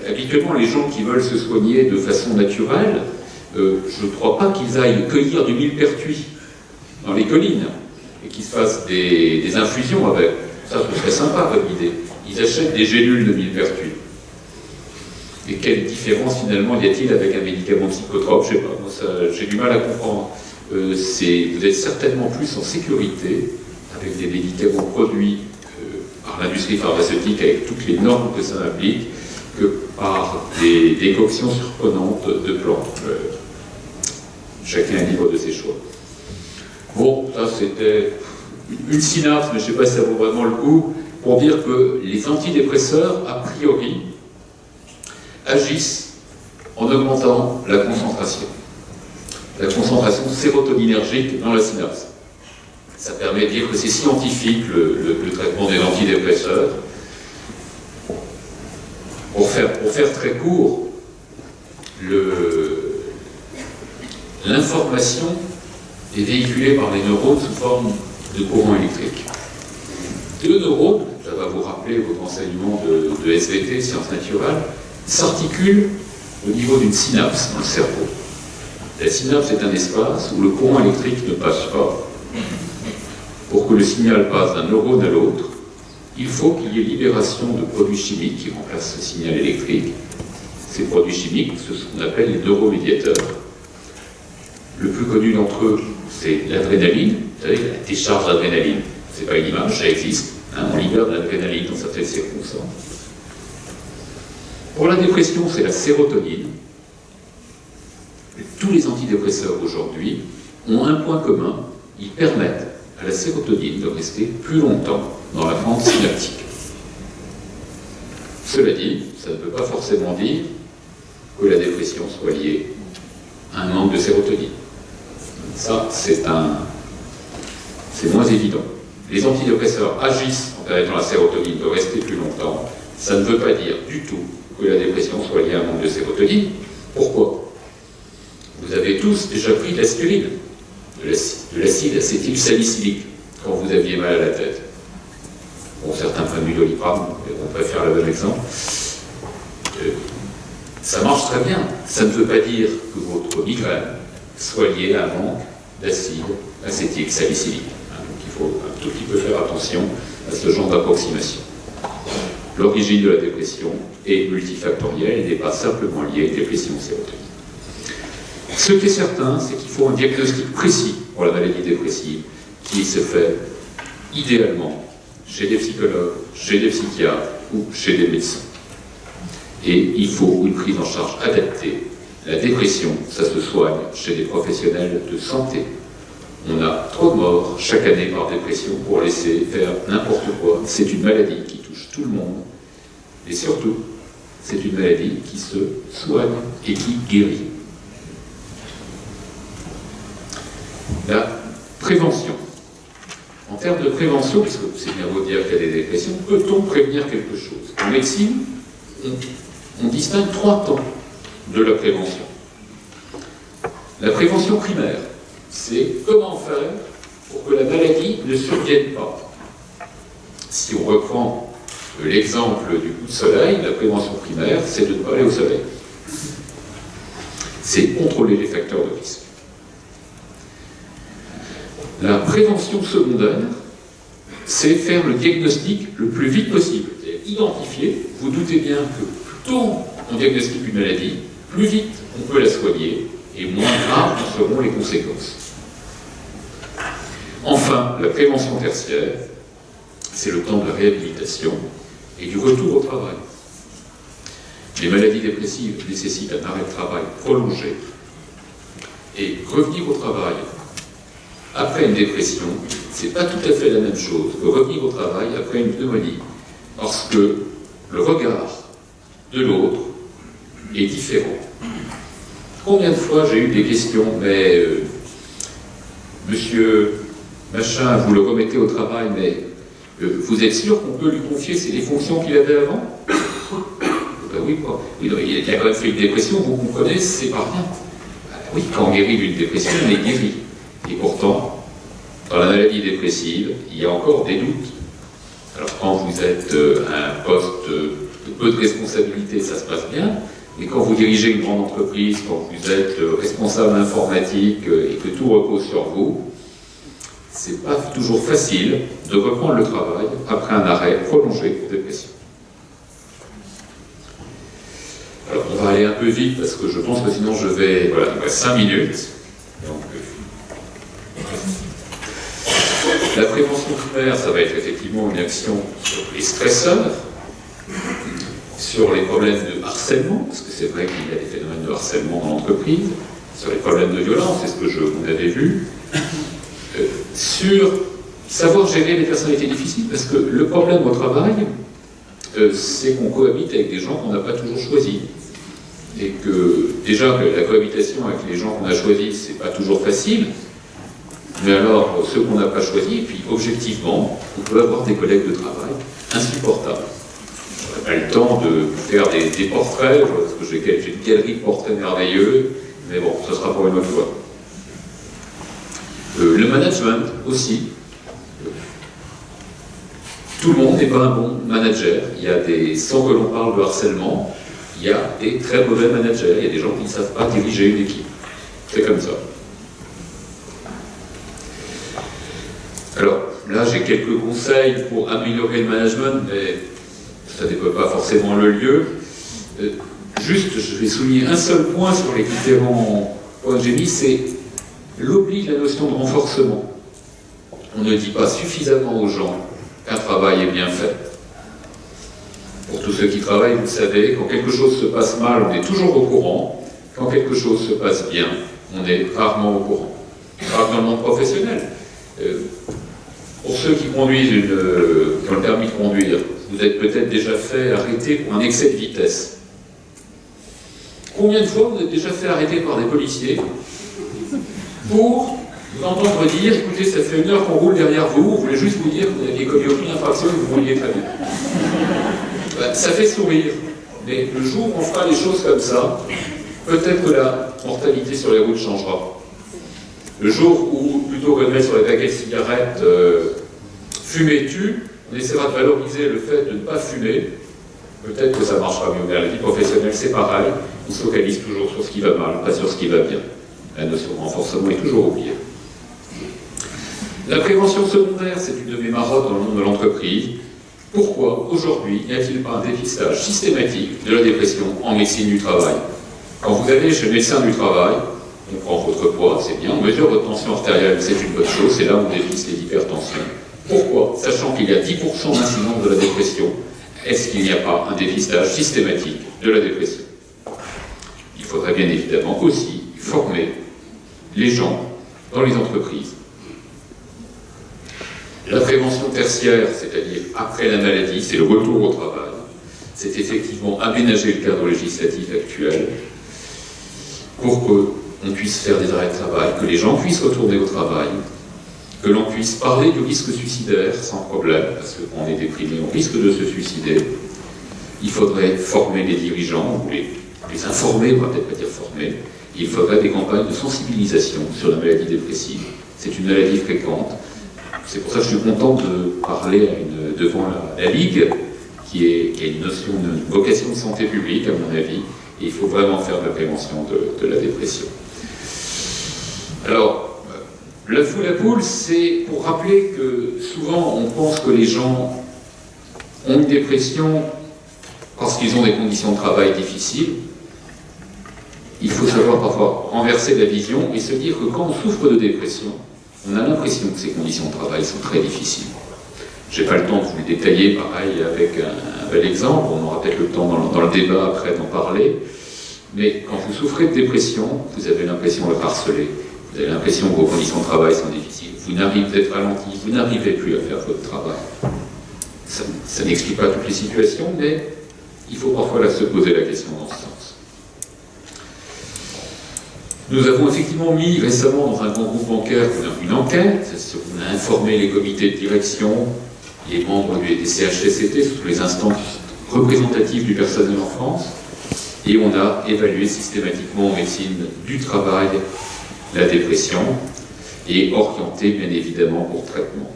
habituellement, les gens qui veulent se soigner de façon naturelle, je ne crois pas qu'ils aillent cueillir du millepertuis dans les collines et qu'ils se fassent des infusions avec. Ça, ce serait sympa comme idée. Ils achètent des gélules de millepertuis. Et quelle différence finalement y a-t-il avec un médicament psychotrope? Je ne sais pas, moi j'ai du mal à comprendre. Vous êtes certainement plus en sécurité avec des médicaments produits par l'industrie pharmaceutique avec toutes les normes que ça implique que par des décoctions surprenantes de plantes. Chacun est libre de ses choix. Bon, ça c'était une synapse, mais je ne sais pas si ça vaut vraiment le coup, pour dire que les antidépresseurs, a priori, agissent en augmentant la concentration sérotoninergique dans la synapse. Ça permet de dire que c'est scientifique le traitement des antidépresseurs. Pour faire très court, l'information est véhiculée par les neurones sous forme de courant électrique. Le neurone, ça va vous rappeler votre enseignement de SVT, sciences naturelles, s'articule au niveau d'une synapse dans le cerveau. La synapse est un espace où le courant électrique ne passe pas. Pour que le signal passe d'un neurone à l'autre, il faut qu'il y ait libération de produits chimiques qui remplacent ce signal électrique. Ces produits chimiques, c'est ce qu'on appelle les neuromédiateurs. Le plus connu d'entre eux, c'est l'adrénaline. Vous savez, la décharge d'adrénaline. Ce n'est pas une image, ça existe. On libère de l'adrénaline dans certaines circonstances. Pour la dépression, c'est la sérotonine. Tous les antidépresseurs aujourd'hui ont un point commun, ils permettent à la sérotonine de rester plus longtemps dans la fente synaptique. Cela dit, ça ne peut pas forcément dire que la dépression soit liée à un manque de sérotonine. Ça, c'est moins évident. Les antidépresseurs agissent en permettant la sérotonine de rester plus longtemps. Ça ne veut pas dire du tout que la dépression soit liée à un manque de sérotonine. Pourquoi? Vous avez tous déjà pris de l'aspirine, de l'acide acétylsalicylique, quand vous aviez mal à la tête. Bon, certains prennent du Doliprane, mais on préfère le même exemple. Ça marche très bien. Ça ne veut pas dire que votre migraine soit liée à un manque d'acide acétylsalicylique. Donc il faut un tout petit peu faire attention à ce genre d'approximation. l'origine de la dépression est multifactorielle et n'est pas simplement liée à une dépression sérotonine. Ce qui est certain, c'est qu'il faut un diagnostic précis pour la maladie dépressive qui se fait idéalement chez des psychologues, chez des psychiatres ou chez des médecins. Et il faut une prise en charge adaptée. La dépression, ça se soigne chez des professionnels de santé. On a trop de morts chaque année par dépression pour laisser faire n'importe quoi. C'est une maladie qui touche tout le monde. Et surtout, c'est une maladie qui se soigne et qui guérit. La prévention. En termes de prévention, puisque c'est bien beau dire qu'il y a des dépressions, peut-on prévenir quelque chose? En médecine, on distingue 3 temps de la prévention. La prévention primaire, c'est comment faire pour que la maladie ne survienne pas. Si on reprend l'exemple du coup de soleil, la prévention primaire, c'est de ne pas aller au soleil. C'est contrôler les facteurs de risque. La prévention secondaire, c'est faire le diagnostic le plus vite possible. C'est identifier, vous doutez bien que plus tôt on diagnostique une maladie, plus vite on peut la soigner, et moins graves seront les conséquences. Enfin, la prévention tertiaire, c'est le temps de la réhabilitation et du retour au travail. Les maladies dépressives nécessitent un arrêt de travail prolongé, et revenir au travail après une dépression, c'est pas tout à fait la même chose que revenir au travail après une pneumonie, parce que le regard de l'autre est différent. Combien de fois j'ai eu des questions, mais monsieur machin, vous le remettez au travail, mais vous êtes sûr qu'on peut lui confier les fonctions qu'il avait avant? Ben oui, quoi. Oui, non, il a quand même fait une dépression, vous comprenez, c'est pas rien. Ben oui, quand on guérit d'une dépression, on est guéri. Et pourtant, dans la maladie dépressive, il y a encore des doutes. Alors quand vous êtes à un poste de peu de responsabilité, ça se passe bien, mais quand vous dirigez une grande entreprise, quand vous êtes responsable informatique et que tout repose sur vous, c'est pas toujours facile de reprendre le travail après un arrêt prolongé pour dépression. Alors on va aller un peu vite parce que je pense que sinon je vais... Voilà, il me reste 5 minutes. Donc, la prévention primaire, ça va être effectivement une action sur les stresseurs, sur les problèmes de harcèlement, parce que c'est vrai qu'il y a des phénomènes de harcèlement dans l'entreprise, sur les problèmes de violence, c'est ce que vous avez vu, sur savoir gérer les personnalités difficiles, parce que le problème au travail, c'est qu'on cohabite avec des gens qu'on n'a pas toujours choisis. Et que déjà la cohabitation avec les gens qu'on a choisis, c'est pas toujours facile, mais alors ceux qu'on n'a pas choisis, et puis objectivement, on peut avoir des collègues de travail insupportables. Je n'aurai pas le temps de faire des portraits, parce que j'ai une galerie de portraits merveilleux, mais bon, ce sera pour une autre fois. Le management aussi. Tout le monde n'est pas un bon manager. Il y a sans que l'on parle de harcèlement, il y a des très mauvais managers. Il y a des gens qui ne savent pas diriger une équipe. C'est comme ça. Alors, là, j'ai quelques conseils pour améliorer le management, mais ça n'est pas forcément le lieu. Juste, je vais souligner un seul point sur les différents points que j'ai mis, c'est l'oubli de la notion de renforcement. On ne dit pas suffisamment aux gens qu'un travail est bien fait. Pour tous ceux qui travaillent, vous le savez, quand quelque chose se passe mal, on est toujours au courant. Quand quelque chose se passe bien, on est rarement au courant. Pas dans le monde professionnel. Pour ceux qui conduisent qui ont le permis de conduire, vous êtes peut-être déjà fait arrêter pour un excès de vitesse. Combien de fois vous êtes déjà fait arrêter par des policiers pour vous entendre dire, écoutez, ça fait 1 heure qu'on roule derrière vous, on voulait juste vous dire que vous n'aviez commis aucune infraction et que vous rouliez très bien. Ben, ça fait sourire, mais le jour où on fera les choses comme ça, peut-être que la mortalité sur les routes changera. Le jour où, plutôt que de mettre sur les paquets de cigarettes fumer tue, on essaiera de valoriser le fait de ne pas fumer, peut-être que ça marchera mieux. Mais à la vie professionnelle, c'est pareil, on se focalise toujours sur ce qui va mal, pas sur ce qui va bien. La notion de renforcement est toujours oubliée. La prévention secondaire, c'est une de mes marottes dans le monde de l'entreprise. Pourquoi, aujourd'hui, n'y a-t-il pas un dépistage systématique de la dépression en médecine du travail? Quand vous allez chez le médecin du travail, on prend votre poids, c'est bien, on mesure votre tension artérielle, c'est une bonne chose, c'est là où on dépiste les hypertensions. Pourquoi, sachant qu'il y a 10% d'incidence de la dépression, est-ce qu'il n'y a pas un dépistage systématique de la dépression? Il faudrait bien évidemment aussi former les gens dans les entreprises. La prévention tertiaire, c'est-à-dire après la maladie, c'est le retour au travail. C'est effectivement aménager le cadre législatif actuel pour qu'on puisse faire des arrêts de travail, que les gens puissent retourner au travail, que l'on puisse parler du risque suicidaire sans problème, parce que quand on est déprimé, on risque de se suicider. Il faudrait former les dirigeants, ou les informer, on va peut-être pas dire former. Il faudrait des campagnes de sensibilisation sur la maladie dépressive. C'est une maladie fréquente. C'est pour ça que je suis content de parler devant la Ligue, qui a une vocation de santé publique, à mon avis, et il faut vraiment faire de la prévention de la dépression. Alors, la fou la poule, c'est pour rappeler que souvent on pense que les gens ont une dépression parce qu'ils ont des conditions de travail difficiles. Il faut savoir parfois renverser la vision et se dire que quand on souffre de dépression, on a l'impression que ces conditions de travail sont très difficiles. Je n'ai pas le temps de vous le détailler, pareil, avec un bel exemple, on aura peut-être le temps dans le débat après d'en parler, mais quand vous souffrez de dépression, vous avez l'impression d'être harcelé, vous avez l'impression que vos conditions de travail sont difficiles, vous n'arrivez d'être ralenti, vous n'arrivez plus à faire votre travail. Ça n'explique pas toutes les situations, mais il faut parfois se poser la question dans ce sens. Nous avons effectivement mis récemment dans un grand groupe bancaire une enquête, on a informé les comités de direction, les membres des CHSCT, surtout les instances représentatives du personnel en France, et on a évalué systématiquement en médecine du travail la dépression et orienté bien évidemment pour traitement.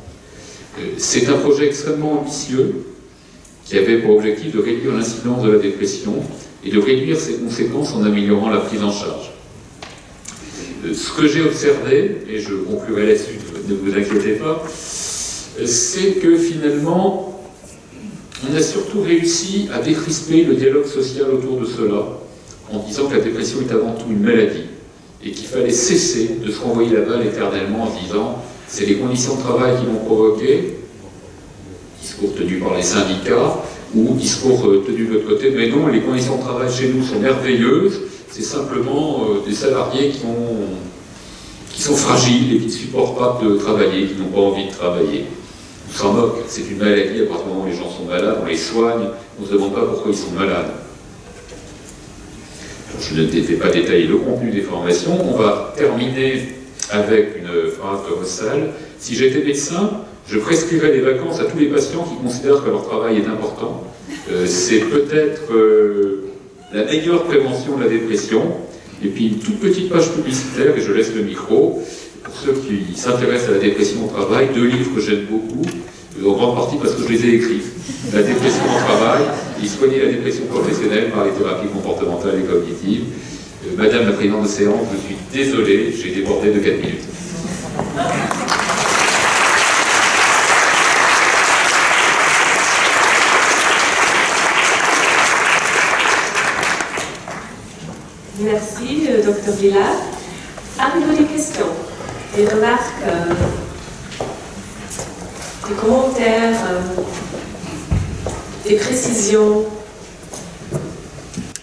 C'est un projet extrêmement ambitieux qui avait pour objectif de réduire l'incidence de la dépression et de réduire ses conséquences en améliorant la prise en charge. Ce que j'ai observé, et je conclurai là-dessus, ne vous inquiétez pas, c'est que finalement, on a surtout réussi à décrisper le dialogue social autour de cela, en disant que la dépression est avant tout une maladie, et qu'il fallait cesser de se renvoyer la balle éternellement en disant c'est les conditions de travail qui l'ont provoqué, discours tenu par les syndicats, ou discours tenu de l'autre côté, mais non, les conditions de travail chez nous sont merveilleuses, c'est simplement des salariés qui sont fragiles et qui ne supportent pas de travailler, qui n'ont pas envie de travailler. On s'en moque, c'est une maladie, à partir du moment où les gens sont malades, on les soigne, on ne se demande pas pourquoi ils sont malades. Je ne vais pas détailler le contenu des formations, on va terminer avec une phrase de Russell. Si j'étais médecin, je prescrirais des vacances à tous les patients qui considèrent que leur travail est important. C'est peut-être la meilleure prévention de la dépression. Et puis une toute petite page publicitaire, et je laisse le micro, pour ceux qui s'intéressent à la dépression au travail, 2 livres que j'aime beaucoup, en grande partie parce que je les ai écrits. La dépression au travail, et soigner la dépression professionnelle par les thérapies comportementales et cognitives. Madame la présidente de séance, je suis désolé, j'ai débordé de 4 minutes. Merci, Dr Villard. Avez-vous des questions, des remarques, des commentaires, des précisions?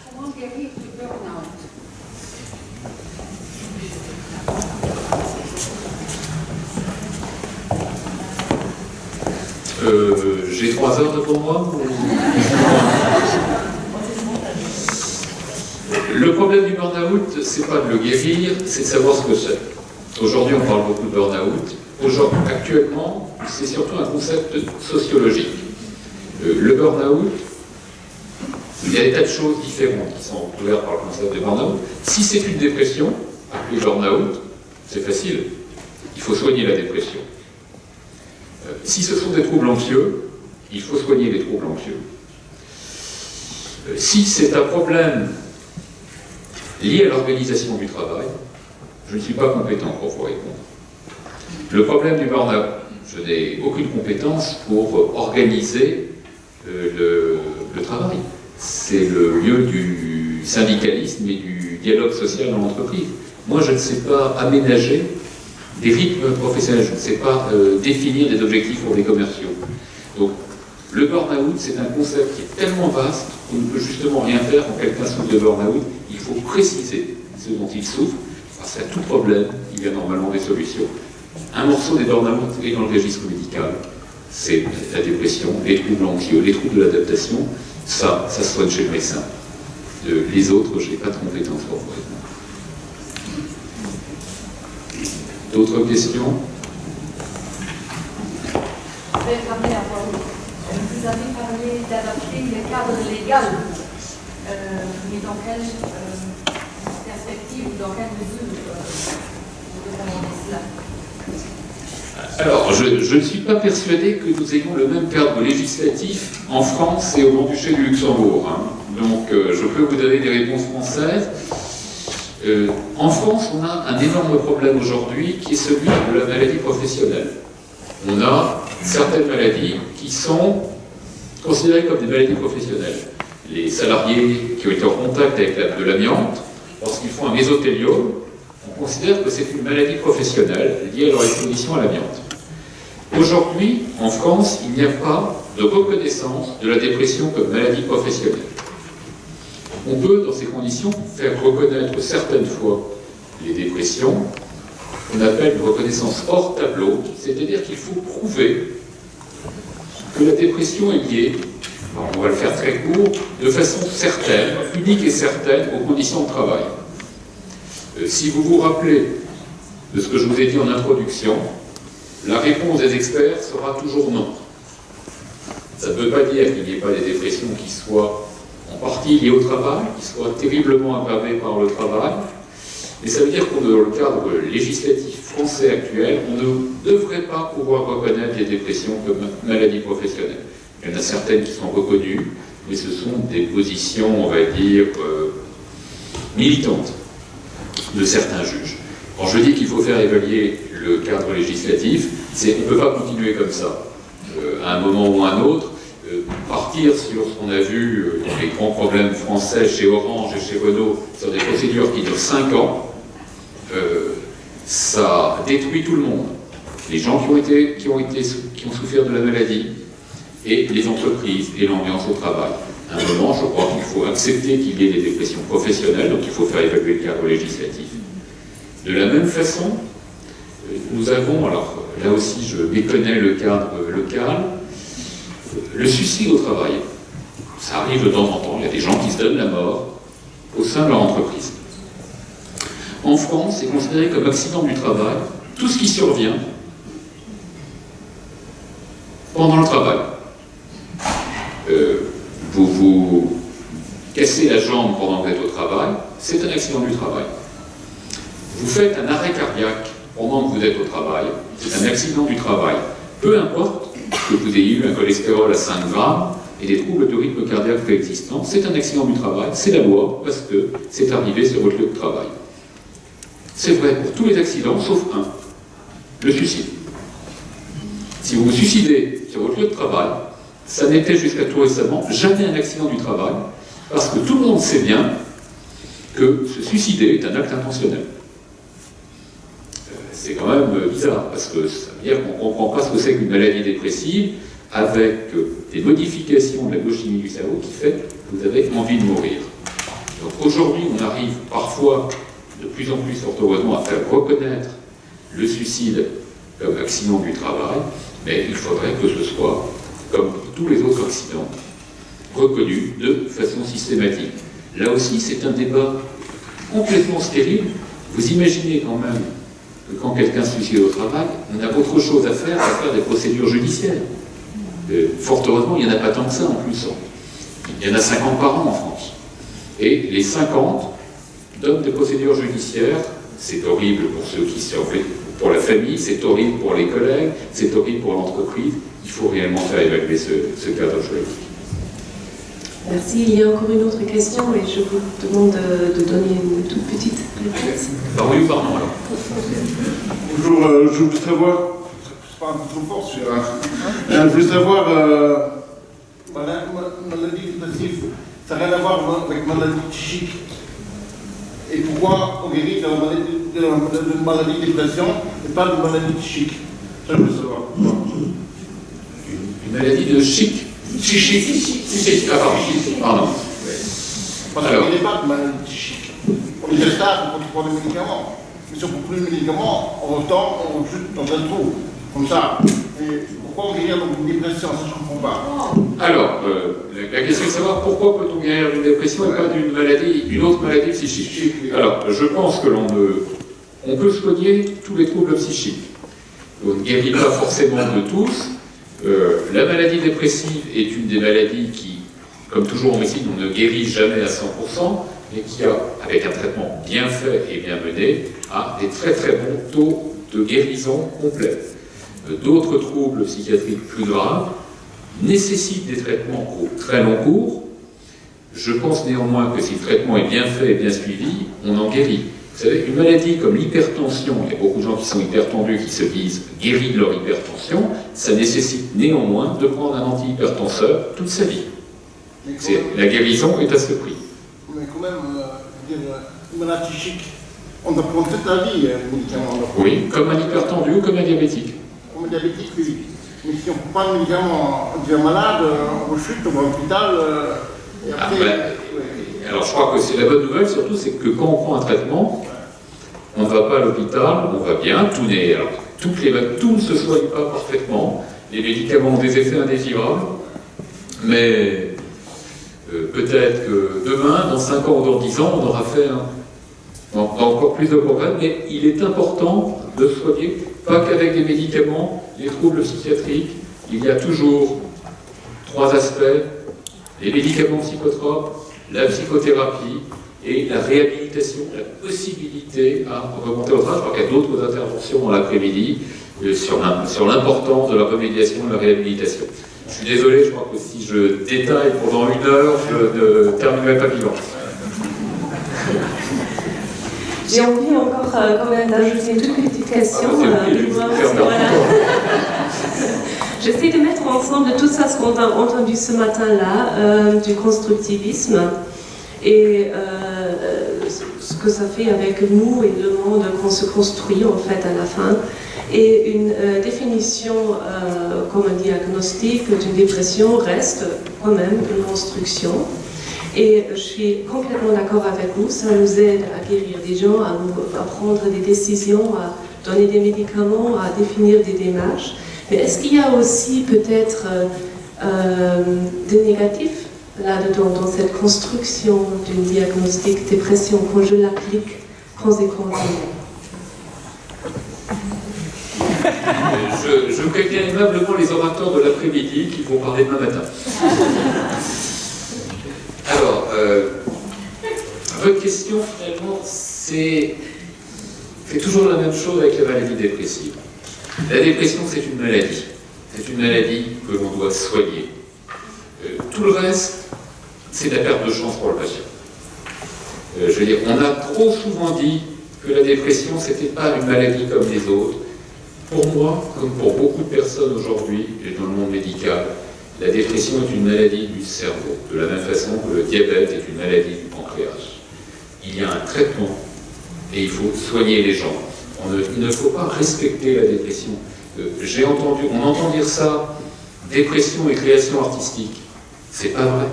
Comment guérir du burn-out? J'ai 3 heures devant moi Le problème du burn-out, c'est pas de le guérir, c'est de savoir ce que c'est. Aujourd'hui, on parle beaucoup de burn-out. Actuellement, c'est surtout un concept sociologique. Le burn-out, il y a des tas de choses différentes qui sont couvertes par le concept de burn-out. Si c'est une dépression, le burn-out, c'est facile. Il faut soigner la dépression. Si ce sont des troubles anxieux, il faut soigner les troubles anxieux. Si c'est un problème lié à l'organisation du travail, je ne suis pas compétent pour vous répondre. Le problème du burn-out, je n'ai aucune compétence pour organiser le travail. C'est le lieu du syndicalisme et du dialogue social dans l'entreprise. Moi, je ne sais pas aménager des rythmes professionnels, je ne sais pas définir des objectifs pour des commerciaux. Donc, le burn-out, c'est un concept qui est tellement vaste qu'on ne peut justement rien faire quand quelqu'un souffre de burn-out. Il faut préciser ce dont il souffre, parce qu'à tout problème, il y a normalement des solutions. Un morceau des burn-out est dans le registre médical. C'est la dépression, les troubles anxieux, les troubles de l'adaptation. Ça se soigne chez le médecin. Les autres, je n'ai pas de compétences pour vous répondre. D'autres questions? Vous avez parlé d'adapter le cadre légal, mais dans quelle perspective, dans quelle mesure vous demandez cela? Alors, je ne suis pas persuadé que nous ayons le même cadre législatif en France et au Grand-Duché du Luxembourg. Hein. Donc, je peux vous donner des réponses françaises. En France, on a un énorme problème aujourd'hui qui est celui de la maladie professionnelle. On a certaines maladies qui sont considérées comme des maladies professionnelles. Les salariés qui ont été en contact avec de l'amiante, lorsqu'ils font un mésothéliome, on considère que c'est une maladie professionnelle liée à leur exposition à l'amiante. Aujourd'hui, en France, il n'y a pas de reconnaissance de la dépression comme maladie professionnelle. On peut, dans ces conditions, faire reconnaître certaines fois les dépressions, qu'on appelle une reconnaissance hors tableau, c'est-à-dire qu'il faut prouver que la dépression est liée, alors on va le faire très court, de façon certaine, unique et certaine, aux conditions de travail. Si vous vous rappelez de ce que je vous ai dit en introduction, la réponse des experts sera toujours non. Ça ne veut pas dire qu'il n'y ait pas des dépressions qui soient en partie liées au travail, qui soient terriblement aggravées par le travail, mais ça veut dire qu'on, dans le cadre législatif français actuel, on ne devrait pas pouvoir reconnaître les dépressions comme maladie professionnelle. Il y en a certaines qui sont reconnues, mais ce sont des positions, on va dire, militantes de certains juges. Quand je dis qu'il faut faire évaluer le cadre législatif, c'est qu'on ne peut pas continuer comme ça. À un moment ou à un autre, partir sur ce qu'on a vu, les grands problèmes français chez Orange et chez Renault, sur des procédures qui durent 5 ans, ça détruit tout le monde. Les gens qui ont souffert de la maladie, et les entreprises, et l'ambiance au travail. À un moment, je crois qu'il faut accepter qu'il y ait des dépressions professionnelles, donc il faut faire évaluer le cadre législatif. De la même façon, nous avons, alors là aussi je méconnais le cadre local, le suicide au travail. Ça arrive de temps en temps, il y a des gens qui se donnent la mort au sein de leur entreprise. En France, c'est considéré comme accident du travail tout ce qui survient pendant le travail. Vous cassez la jambe pendant que vous êtes au travail, c'est un accident du travail. Vous faites un arrêt cardiaque pendant que vous êtes au travail, c'est un accident du travail. Peu importe que vous ayez eu un cholestérol à 5 grammes et des troubles de rythme cardiaque préexistants, c'est un accident du travail, c'est la loi, parce que c'est arrivé sur votre lieu de travail. C'est vrai pour tous les accidents, sauf un, le suicide. Si vous vous suicidez sur votre lieu de travail, ça n'était jusqu'à tout récemment jamais un accident du travail, parce que tout le monde sait bien que se suicider est un acte intentionnel. C'est quand même bizarre, parce que ça veut dire qu'on ne comprend pas ce que c'est qu'une maladie dépressive, avec des modifications de la biochimie du cerveau qui fait que vous avez envie de mourir. Donc aujourd'hui, on arrive parfois, de plus en plus fort heureusement, à faire reconnaître le suicide comme accident du travail, mais il faudrait que ce soit, comme tous les autres accidents, reconnu de façon systématique. Là aussi, c'est un débat complètement stérile. Vous imaginez quand même que quand quelqu'un se suicide au travail, on a autre chose à faire des procédures judiciaires. Fort heureusement, il n'y en a pas tant que ça en plus. Il y en a 50 par an en France. Et les 50 donnent des procédures judiciaires. C'est horrible pour ceux qui survivent, pour la famille, c'est horrible pour les collègues, c'est horrible pour l'entreprise. Il faut réellement faire évaluer ce cadre juridique. Merci. Il y a encore une autre question et je vous demande de donner une toute petite réponse. Par oui ou par non alors? Bonjour, je voudrais savoir, c'est pas un peu trop fort celui-là. Je voulais savoir, maladie dépressive, ça n'a rien à voir avec maladie psychique. Et pourquoi on guérit de maladie de dépression et pas de maladie psychique? Ça, je veux savoir. Une maladie de chic. Psychique. Ah, pardon. Parce qu'il n'y a pas de maladie psychique. On est stable quand on prend des médicaments. Mais si on ne prend plus de médicaments, on retombe, on chute dans un trou. Comme ça. Et pourquoi on guérit d'une dépression? Ça, je ne comprends pas. Alors, la question est de savoir pourquoi peut-on guérir d'une dépression et pas d'une autre maladie psychique. Alors, je pense que on peut soigner tous les troubles psychiques. On ne guérit pas forcément de tous. La maladie dépressive est une des maladies qui, comme toujours en médecine, on ne guérit jamais à 100%, mais qui a, avec un traitement bien fait et bien mené, a des très très bons taux de guérison complète. D'autres troubles psychiatriques plus graves nécessitent des traitements au très long cours. Je pense néanmoins que si le traitement est bien fait et bien suivi, on en guérit. Vous savez, une maladie comme l'hypertension, il y a beaucoup de gens qui sont hypertendus qui se disent guéris de leur hypertension, ça nécessite néanmoins de prendre un antihypertenseur toute sa vie. La guérison est à ce prix. Mais quand même, une maladie psychique, on doit prendre toute la vie un médicament. Oui, comme un hypertendu ou comme un diabétique. Comme un diabétique, oui. Mais si on ne prend pas de médicament, on devient malade, on chute, on va à l'hôpital, et après... Alors je crois que c'est la bonne nouvelle, surtout, c'est que quand on prend un traitement, on ne va pas à l'hôpital, on va bien, tout ne se soigne pas parfaitement, les médicaments ont des effets indésirables, mais peut-être que demain, dans 5 ans ou dans 10 ans, on aura fait encore plus de progrès, mais il est important de soigner, pas qu'avec des médicaments, les troubles psychiatriques. Il y a toujours 3 aspects, les médicaments psychotropes, la psychothérapie et la réhabilitation, la possibilité à remonter au travail. Je crois qu'il y a d'autres interventions dans l'après-midi sur l'importance de la remédiation et de la réhabilitation. Je suis désolé, je crois que si je détaille pendant 1 heure, je ne terminerai pas vivant. J'ai envie encore quand même d'ajouter une toute petite question. J'essaie de mettre ensemble tout ça, ce qu'on a entendu ce matin-là, du constructivisme, et ce que ça fait avec nous et le monde qu'on se construit en fait à la fin, et une définition comme un diagnostic d'une dépression reste quand même une construction. Et je suis complètement d'accord avec vous, ça nous aide à guérir des gens, à prendre des décisions, à donner des médicaments, à définir des démarches. Mais est-ce qu'il y a aussi peut-être des négatifs là-dedans, dans cette construction d'une diagnostic dépression, quand je l'applique conséquemment? Je préviens aimablement les orateurs de l'après-midi qui vont parler demain matin. Alors, votre question, finalement, c'est toujours la même chose avec la maladie dépressive. La dépression, c'est une maladie. C'est une maladie que l'on doit soigner. Tout le reste, c'est de la perte de chance pour le patient. Je veux dire, on a trop souvent dit que la dépression, c'était pas une maladie comme les autres. Pour moi, comme pour beaucoup de personnes aujourd'hui, et dans le monde médical, la dépression est une maladie du cerveau, de la même façon que le diabète est une maladie du pancréas. Il y a un traitement et il faut soigner les gens. Il ne faut pas respecter la dépression. On entend dire ça, dépression et création artistique. C'est pas vrai.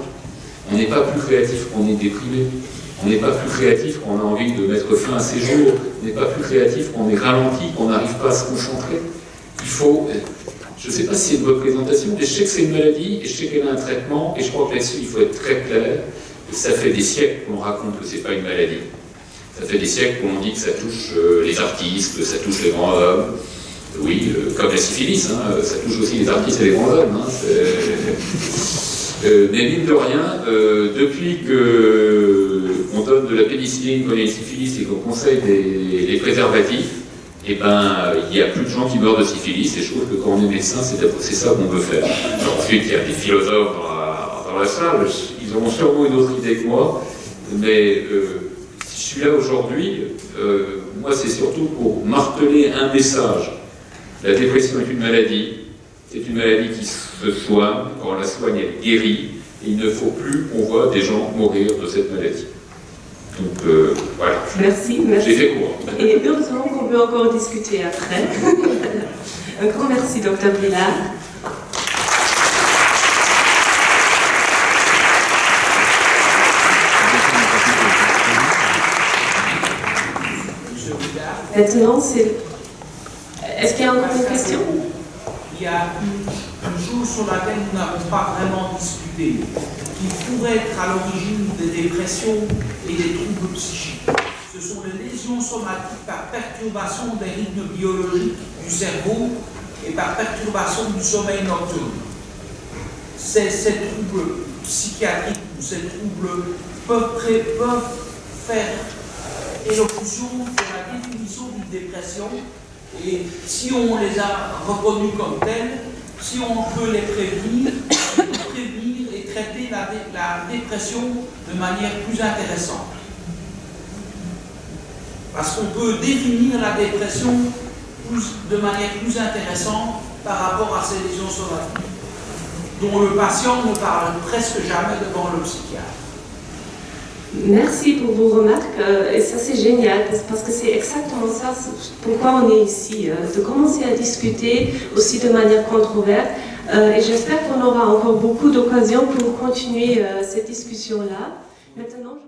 On n'est pas plus créatif qu'on est déprimé. On n'est pas plus créatif qu'on a envie de mettre fin à ses jours. On n'est pas plus créatif qu'on est ralenti, qu'on n'arrive pas à se concentrer. Il faut... Je ne sais pas si c'est une représentation, mais je sais que c'est une maladie et je sais qu'elle a un traitement. Et je crois que là-dessus, il faut être très clair. Ça fait des siècles qu'on raconte que ce n'est pas une maladie. Ça fait des siècles qu'on dit que ça touche les artistes, que ça touche les grands hommes. Oui, comme la syphilis, hein, ça touche aussi les artistes et les grands hommes. Hein, mais mine de rien, depuis qu'on donne de la pénicilline quand il y a une syphilis et qu'on conseille des préservatifs, eh ben, il y a plus de gens qui meurent de syphilis, et je trouve que quand on est médecin, c'est ça qu'on veut faire. Alors, ensuite, il y a des philosophes dans la salle, ils auront sûrement une autre idée que moi, mais si je suis là aujourd'hui, moi c'est surtout pour marteler un message. La dépression est une maladie, C'est une maladie qui se soigne, quand on la soigne, elle guérit, et il ne faut plus qu'on voit des gens mourir de cette maladie. Donc voilà. Merci, J'ai merci. fait court. Et heureusement qu'on peut encore discuter après. Un grand merci, Dr. Villard. Maintenant, c'est... Est-ce qu'il y a encore une question? Il y a une chose sur laquelle nous n'avons pas vraiment discuté, qui pourrait être à l'origine des dépressions et des troubles psychiques. Ce sont les lésions somatiques par perturbation des rythmes biologiques du cerveau et par perturbation du sommeil nocturne. Ces troubles psychiatriques ou ces troubles peuvent faire élocution de la définition d'une dépression, et si on les a reconnus comme tels, si on peut les prévenir et traiter la dépression de manière plus intéressante. Parce qu'on peut définir la dépression de manière plus intéressante par rapport à ces lésions somatiques, dont le patient ne parle presque jamais devant le psychiatre. Merci pour vos remarques, et ça c'est génial, parce que c'est exactement ça pourquoi on est ici, de commencer à discuter aussi de manière controverse, et j'espère qu'on aura encore beaucoup d'occasions pour continuer cette discussion-là. Maintenant,